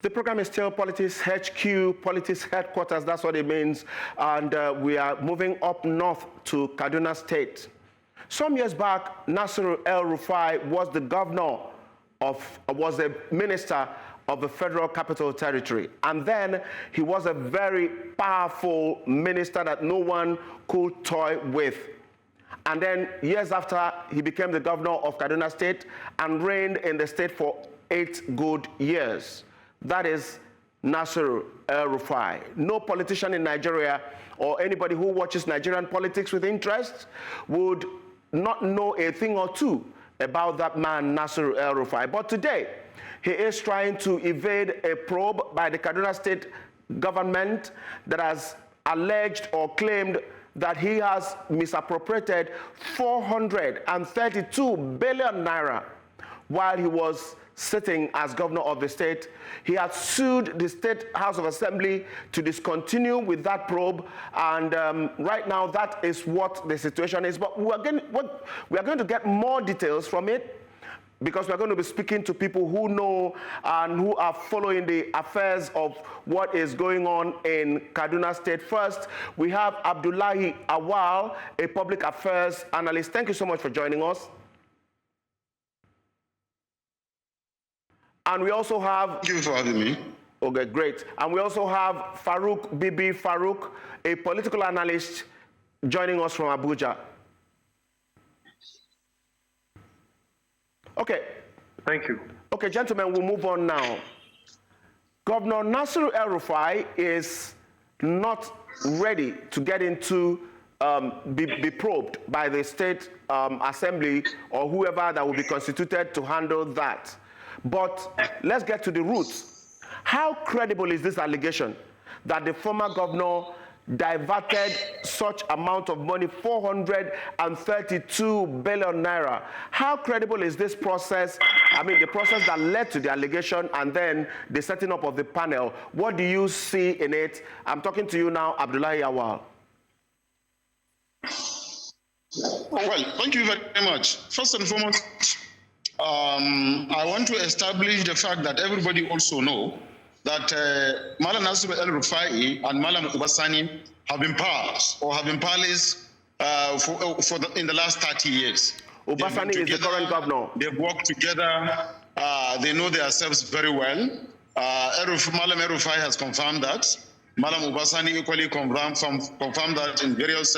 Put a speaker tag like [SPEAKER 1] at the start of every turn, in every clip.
[SPEAKER 1] The program is still Politics HQ, Politics Headquarters, that's what it means. And we are moving up north to Kaduna State. Some years back, Nasir El-Rufai was the governor was a minister of the Federal Capital Territory. And then he was a very powerful minister that no one could toy with. And then years after, he became the governor of Kaduna State and reigned in the state for 8 good years. That is Nasir El-Rufai. No politician in Nigeria or anybody who watches Nigerian politics with interest would not know a thing or two about that man, Nasir El-Rufai. But today, he is trying to evade a probe by the Kaduna State government that has alleged or claimed that he has misappropriated 432 billion naira while he was sitting as governor of the state. He had sued the State House of Assembly to discontinue with that probe, and right now that is what the situation is. But we are going to get more details from it, because we're going to be speaking to people who know and who are following the affairs of what is going on in Kaduna State. First, we have Abdullahi Awwal, a public affairs analyst. Thank you so much for joining us. And we also have...
[SPEAKER 2] Thank you for having me.
[SPEAKER 1] Okay, great. And we also have Farouk Bibi-Farouk, a political analyst, joining us from Abuja. Okay.
[SPEAKER 3] Thank you.
[SPEAKER 1] Okay, gentlemen, we'll move on now. Governor Nasir El-Rufai is not ready to get into, be probed by the State Assembly or whoever that will be constituted to handle that. But let's get to the roots. How credible is this allegation that the former governor diverted such amount of money, 432 billion naira? How credible is this process? I mean, the process that led to the allegation and then the setting up of the panel. What do you see in it? I'm talking to you now, Abdullahi Awwal.
[SPEAKER 2] Well, thank you very much. First and foremost, I want to establish the fact that everybody also know that Malam Nasir El-Rufai and Malam Ubasani have been pals or have been pals in the last 30 years.
[SPEAKER 1] Ubasani is the current governor.
[SPEAKER 2] They've worked together. They know themselves very well. Malam El-Rufai has confirmed that. Malam Ubasani equally confirmed that in various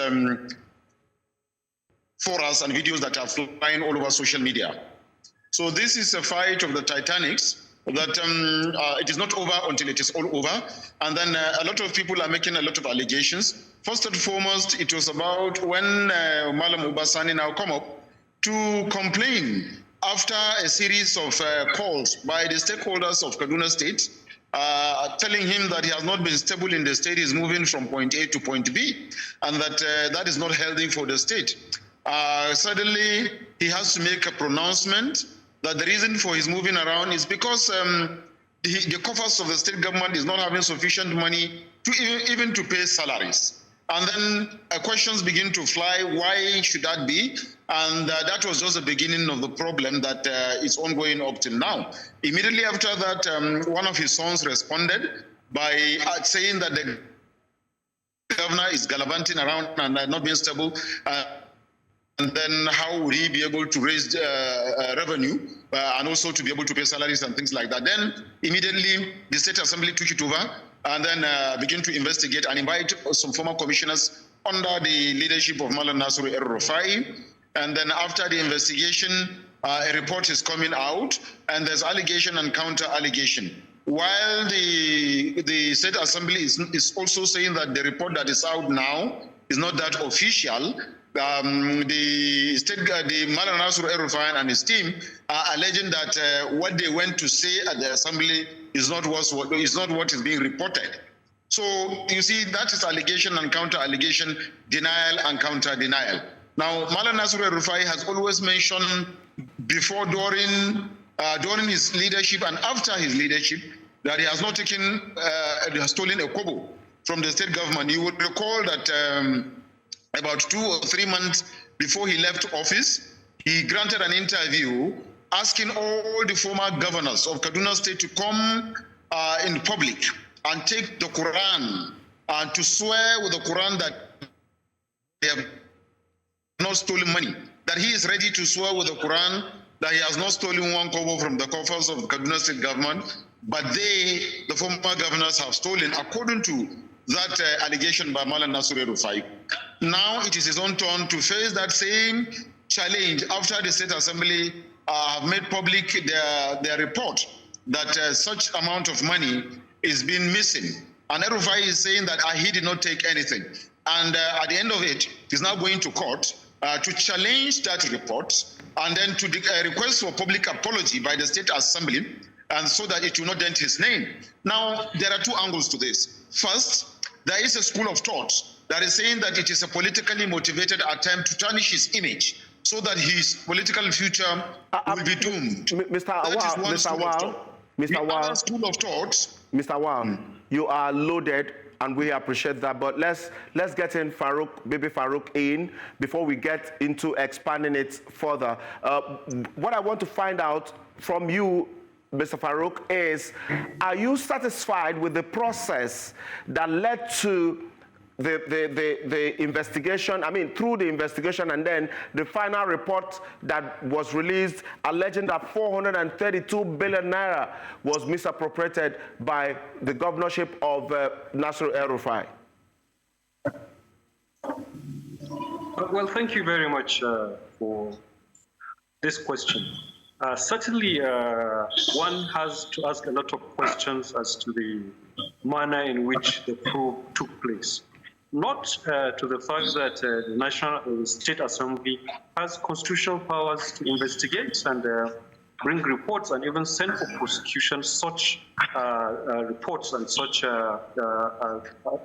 [SPEAKER 2] forums and videos that are flying all over social media. So this is a fight of the Titanics that it is not over until it is all over. And then a lot of people are making a lot of allegations. First and foremost, it was about when Malam Ubasani now come up to complain after a series of calls by the stakeholders of Kaduna State, telling him that he has not been stable in the state, he's moving from point A to point B, and that that is not healthy for the state. Suddenly, he has to make a pronouncement that the reason for his moving around is because the coffers of the state government is not having sufficient money to even to pay salaries. And then questions begin to fly, why should that be? And that was just the beginning of the problem that is ongoing up till now. Immediately after that, one of his sons responded by saying that the governor is gallivanting around and not being stable. And then how would he be able to raise revenue and also to be able to pay salaries and things like that? Then immediately the State Assembly took it over and then began to investigate and invite some former commissioners under the leadership of Malam Nasir El-Rufai. And then after the investigation, a report is coming out and there's allegation and counter allegation. While the State Assembly is also saying that the report that is out now is not that official, the Malam Nasir El-Rufai and his team are alleging that what they went to say at the assembly is not what is being reported. So you see, that is allegation and counter allegation, denial and counter denial. Now, Malam Nasir El-Rufai has always mentioned before, during his leadership and after his leadership, that he has not taken, has stolen a kobo from the state government. You would recall that about 2 or 3 months before he left office, he granted an interview asking all the former governors of Kaduna State to come in public and take the Quran and to swear with the Quran that they have not stolen money, that he is ready to swear with the Quran that he has not stolen one kobo from the coffers of the Kaduna State government, but they, the former governors, have stolen, according to that allegation by Malam Nasir El-Rufai. Now it is his own turn to face that same challenge after the State Assembly have made public their report that such amount of money is being missing. And El-Rufai is saying that he did not take anything. And at the end of it, he's now going to court to challenge that report and then to request for public apology by the State Assembly, and so that it will not dent his name. Now, there are two angles to this. First, there is a school of thought that is saying that it is a politically motivated attempt to tarnish his image so that his political future will be doomed.
[SPEAKER 1] Mr. Awwal, Mr. Awwal, you are loaded, and we appreciate that. But let's get in Farouk Bibi-Farouk in before we get into expanding it further. What I want to find out from you, Mr. Farouk, is, are you satisfied with the process that led to the investigation, through the investigation, and then the final report that was released alleging that 432 billion naira was misappropriated by the governorship of Nasir El-Rufai?
[SPEAKER 3] Well, thank you very much for this question. Certainly, one has to ask a lot of questions as to the manner in which the probe took place. Not to the fact that the National State Assembly has constitutional powers to investigate and bring reports and even send for prosecution such reports and such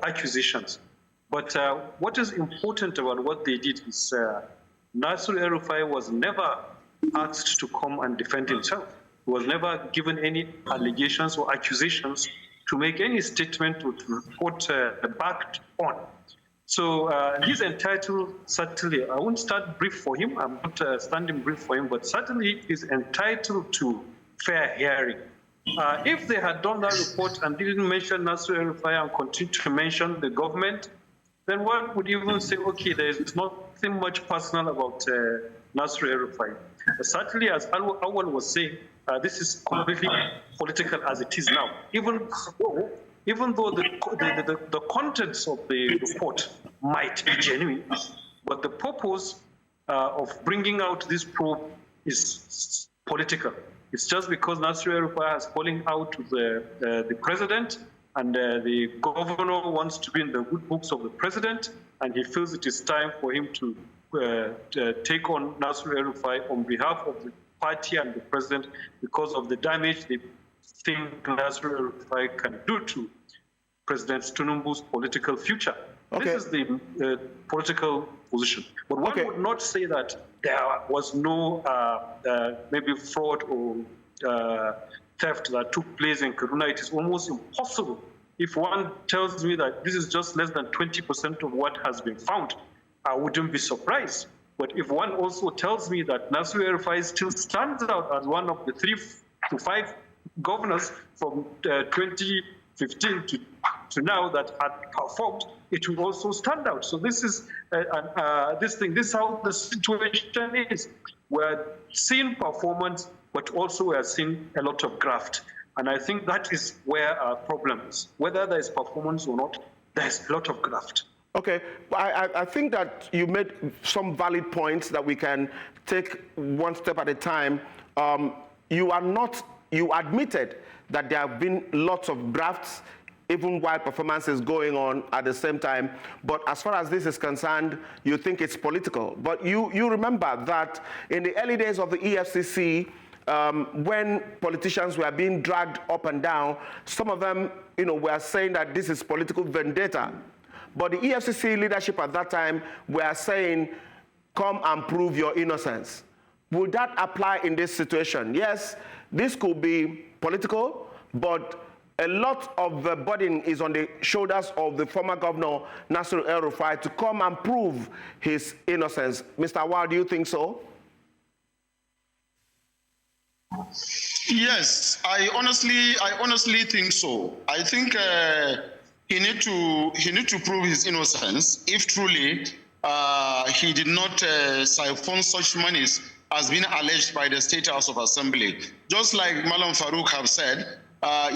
[SPEAKER 3] accusations. But what is important about what they did is Nasir El-Rufai was never asked to come and defend himself. He was never given any allegations or accusations to make any statement to report backed on. So he's entitled, certainly, I won't start brief for him, I'm not standing brief for him, but certainly he's entitled to fair hearing. If they had done that report and didn't mention Nasir El-Rufai and continue to mention the government, then one would even say, okay, there is nothing much personal about Nasir El-Rufai. Certainly, as Awwal was saying, this is completely political as it is now. Even though the contents of the report might be genuine, but the purpose of bringing out this probe is political. It's just because Nasir El-Rufai has fallen out with the president, and the governor wants to be in the good books of the president, and he feels it is time for him to take on Nasir El-Rufai on behalf of the party and the president because of the damage they think Nasir El-Rufai can do to President Tinubu's political future. Okay. This is the political position. But one would not say that there was no maybe fraud or theft that took place in Kaduna. It is almost impossible. If one tells me that this is just less than 20% of what has been found, I wouldn't be surprised. But if one also tells me that Nasir El-Rufai still stands out as one of the 3 to 5 governors from 2015 to now that had performed, it will also stand out. So this is this is how the situation is. We're seeing performance, but also we're seeing a lot of graft. And I think that is where our problem is. Whether there is performance or not, there's a lot of graft.
[SPEAKER 1] Okay, I think that you made some valid points that we can take one step at a time. You admitted that there have been lots of drafts, even while performance is going on at the same time. But as far as this is concerned, you think it's political. But you remember that in the early days of the EFCC, when politicians were being dragged up and down, some of them, were saying that this is political vendetta. But the EFCC leadership at that time were saying, come and prove your innocence. Would that apply in this situation? Yes, this could be political, but a lot of the burden is on the shoulders of the former governor, Nasir El-Rufai, to come and prove his innocence. Mr. Awwal, do you think so?
[SPEAKER 2] Yes, I honestly think so. I think he need to prove his innocence if truly he did not siphon such monies as been alleged by the State House of Assembly. Just like Malam Farouk have said,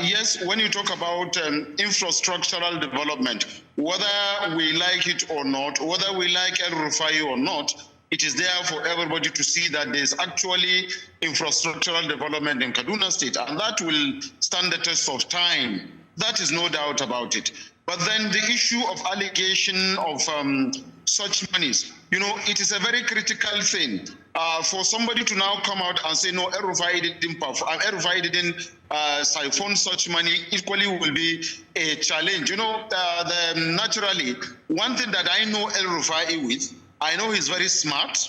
[SPEAKER 2] yes, when you talk about infrastructural development, whether we like it or not, whether we like El-Rufai or not, it is there for everybody to see that there's actually infrastructural development in Kaduna State, and that will stand the test of time. That is no doubt about it. But then the issue of allegation of such monies, you know, it is a very critical thing. For somebody to now come out and say, no, El-Rufai didn't siphon such money, equally will be a challenge. You know, naturally, one thing that I know El-Rufai with, I know he's very smart.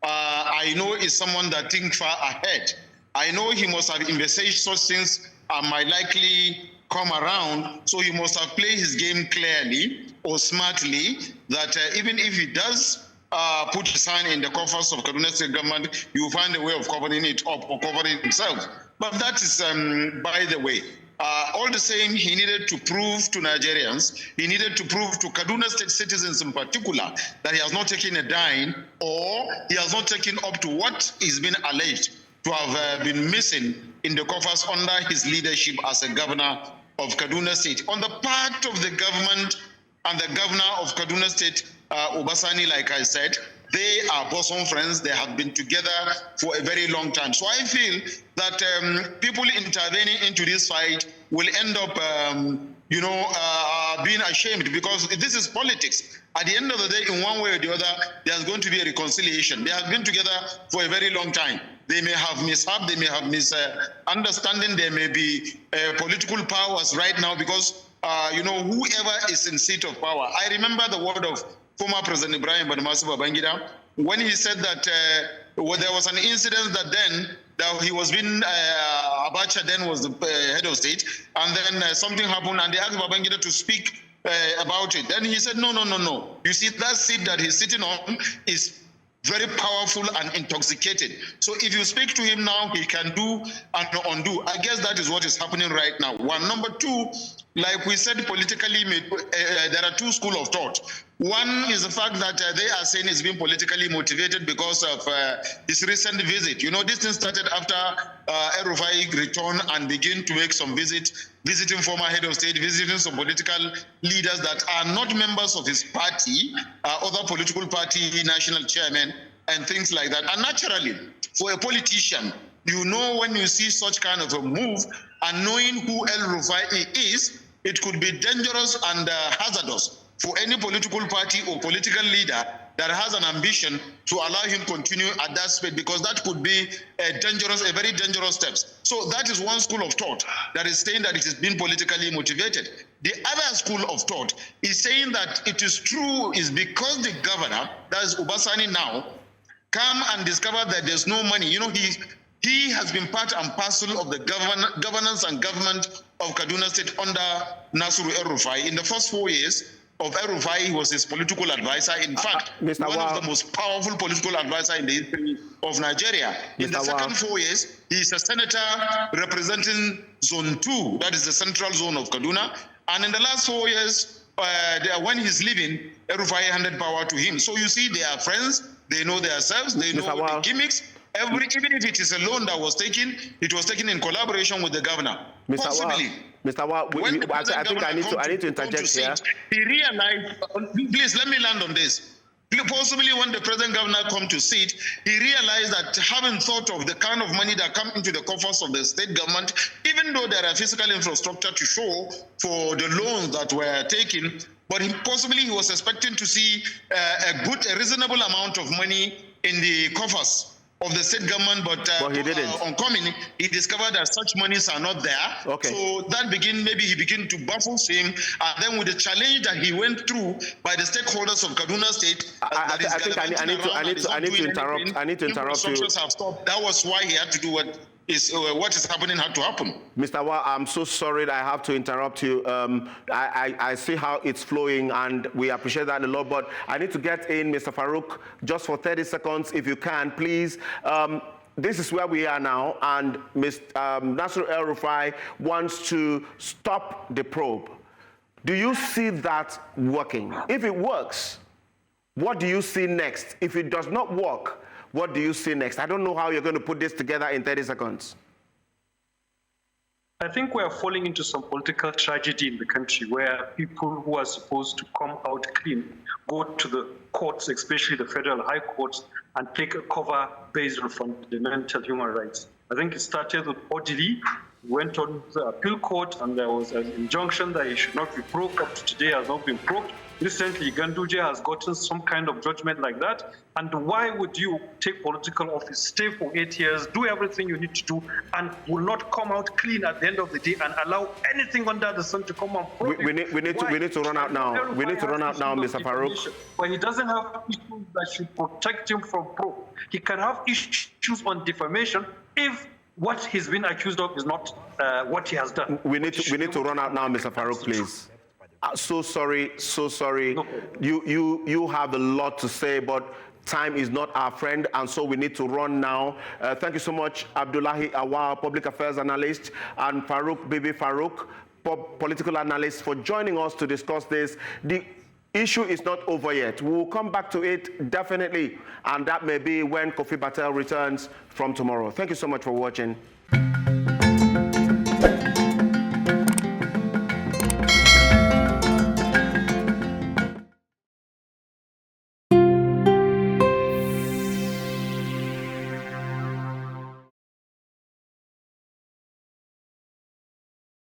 [SPEAKER 2] I know he's someone that thinks far ahead. I know he must have envisaged such things might likely come around, so he must have played his game clearly or smartly, that even if he does put his hand in the coffers of Kaduna State government, he will find a way of covering it up or covering himself. But that is by the way. All the same, he needed to prove to Nigerians, he needed to prove to Kaduna State citizens in particular, that he has not taken a dime or he has not taken up to what is being alleged to have been missing in the coffers under his leadership as a governor of Kaduna State. On the part of the government and the governor of Kaduna State, Obasani, like I said, they are bosom friends. They have been together for a very long time. So I feel that people intervening into this fight will end up, being ashamed, because this is politics. At the end of the day, in one way or the other, there's going to be a reconciliation. They have been together for a very long time. They may have mishap, they may have misunderstanding, there may be political powers right now because, whoever is in seat of power. I remember the word of former President Ibrahim Badamasu Babangida when he said that there was an incident that he was being, Abacha then was the head of state, and then something happened and they asked Babangida to speak about it. Then he said, no. You see, that seat that he's sitting on is very powerful and intoxicated. So if you speak to him now, he can do and undo. I guess that is what is happening right now. One. Number two, like we said, politically, there are two schools of thought. One is the fact that they are saying he's being politically motivated because of his recent visit. You know, this thing started after El-Rufai returned and began to make some visits, visiting former head of state, visiting some political leaders that are not members of his party, other political party, national chairman, and things like that. And naturally, for a politician, you know, when you see such kind of a move, and knowing who El-Rufai is, it could be dangerous and hazardous for any political party or political leader that has an ambition to allow him continue at that speed, because that could be a very dangerous step. So that is one school of thought that is saying that it is being politically motivated. The other school of thought is saying that it is true is because the governor, that is Obasani now, come and discover that there's no money. You know, he has been part and parcel of the governance and government of Kaduna State under Nasir El-Rufai. In the first 4 years of El-Rufai, he was his political advisor. In fact,
[SPEAKER 1] Mr.
[SPEAKER 2] one
[SPEAKER 1] Awwal,
[SPEAKER 2] of the most powerful political advisors in the history of Nigeria. In the second 4 years, he is a senator representing Zone 2, that is the central zone of Kaduna. And in the last 4 years, when he's leaving, El-Rufai handed power to him. So you see, they are friends, they know themselves, they know the gimmicks. Even if it is a loan that was taken, it was taken in collaboration with the governor. Possibly.
[SPEAKER 1] Mr. Awwal, I think I need to interject here.
[SPEAKER 2] He realized, please let me land on this. Possibly when the present governor come to sit, he realized that having thought of the kind of money that come into the coffers of the state government, even though there are physical infrastructure to show for the loans that were taken, but he was expecting to see a reasonable amount of money in the coffers of the state government, but
[SPEAKER 1] he didn't.
[SPEAKER 2] On coming, he discovered that such monies are not there.
[SPEAKER 1] Okay.
[SPEAKER 2] So that maybe he began to baffle him, and then with the challenge that he went through by the stakeholders of Kaduna State,
[SPEAKER 1] I need to interrupt you.
[SPEAKER 2] That was why he had to do what is happening had to happen.
[SPEAKER 1] Mr. Awwal, I'm so sorry that I have to interrupt you. I see how it's flowing, and we appreciate that a lot, but I need to get in Mr. Farouk just for 30 seconds, if you can, please. this is where we are now, and Mr. Nasir El-Rufai wants to stop the probe. Do you see that working? If it works, what do you see next? If it does not work, what do you see next? I don't know how you're going to put this together in 30 seconds.
[SPEAKER 3] I think we are falling into some political tragedy in the country where people who are supposed to come out clean go to the courts, especially the federal high courts, and take a cover based on fundamental human rights. I think it started with Odili, went on the appeal court, and there was an injunction that it should not be broke. Up to today has not been broke. Recently, Ganduje has gotten some kind of judgment like that. And why would you take political office, stay for 8 years, do everything you need to do, and will not come out clean at the end of the day and allow anything under the sun to come out?
[SPEAKER 1] We need to run out now. We need to run out now, Mr. Farouk.
[SPEAKER 3] But he doesn't have issues that should protect him from probe. He can have issues on defamation if what he's been accused of is not what he has done.
[SPEAKER 1] We need to run out now, Mr. Farouk, please. So sorry, so sorry.
[SPEAKER 3] No.
[SPEAKER 1] You have a lot to say, but time is not our friend, and so we need to run now. Thank you so much, Abdullahi Awwal, public affairs analyst, and Farouk Bibi-Farouk, political analyst, for joining us to discuss this. The issue is not over yet. We will come back to it definitely, and that may be when Kofi Patel returns from tomorrow. Thank you so much for watching.